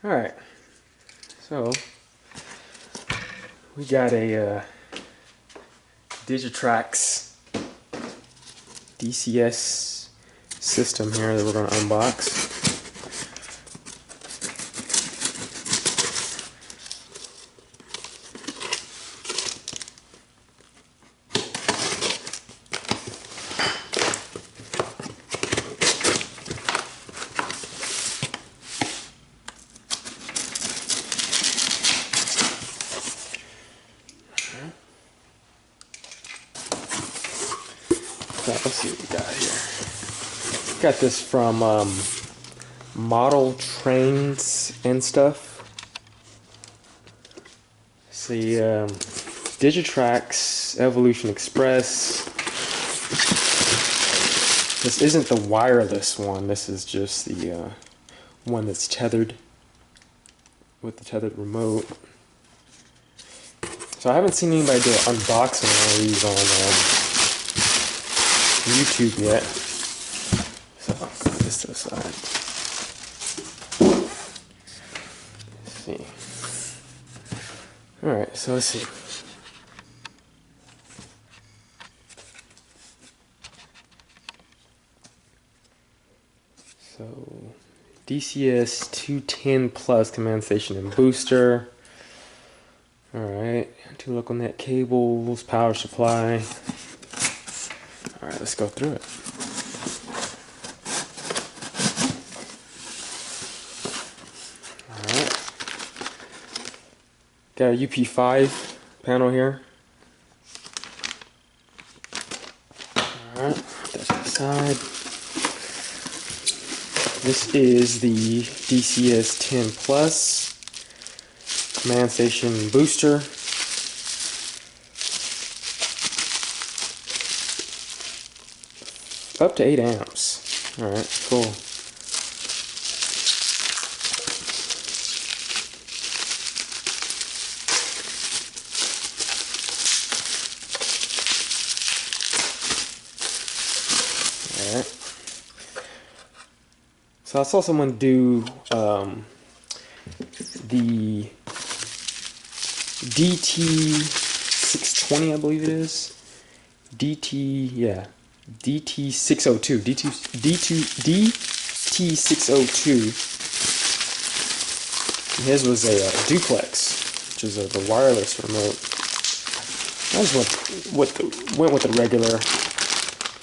Alright, so we got a Digitrax DCS system here that we're going to unbox. Let's see what we got here. Got this from Model Trains and stuff. See, Digitrax Evolution Express. This isn't the wireless one. This is just the one that's tethered with the tethered remote. So I haven't seen anybody do an unboxing of these on YouTube yet, so I'll put this to the side. Let's see. Alright, so let's see. So, DCS 210 Plus Command Station and Booster. Alright, 2 local net cables, power supply. Alright, let's go through it. Alright. Got a UP5 panel here. Alright, put that to the side. This is the DCS 10 Plus Command Station Booster. Up to 8 amps. Alright, cool. Alright. So I saw someone do the DT620, I believe it is. DT602. DT602. His was a duplex, which is the wireless remote. I just went with the regular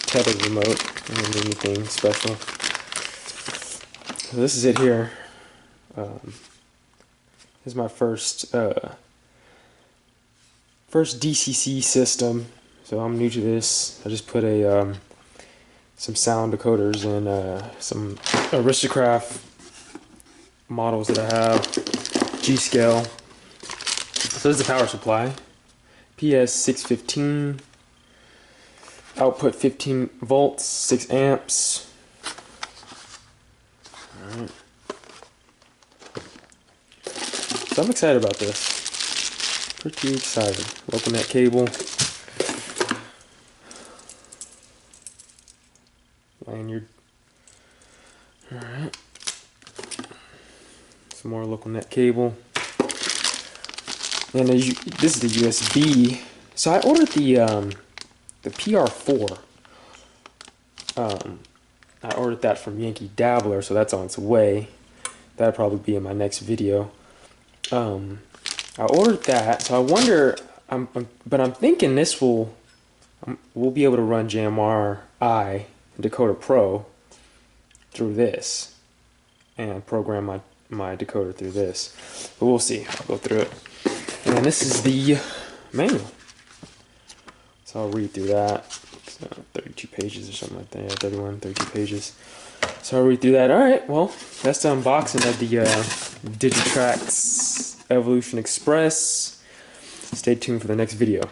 tethered remote. I didn't do anything special. So this is it here. This is my first DCC system. So I'm new to this. I just put some sound decoders and some Aristocraft models that I have, G-scale. So this is the power supply. PS615, output 15 volts, 6 amps. Alright. So I'm excited about this. Pretty excited. Local net cable. Lanyard. Alright. Some more local net cable. And this is the USB. So I ordered the PR4. I ordered that from Yankee Dabbler, so that's on its way. That'll probably be in my next video. I ordered that, so I wonder. But I'm thinking this we'll be able to run JMRI Decoder Pro through this and program my decoder through this, but we'll see. I'll go through it. And this is the manual, so I'll read through that. So 32 pages or something like that. Yeah, 31, 32 pages. So I'll read through that. Alright, well, that's the unboxing of the Digitrax Evolution Express. Stay tuned for the next video.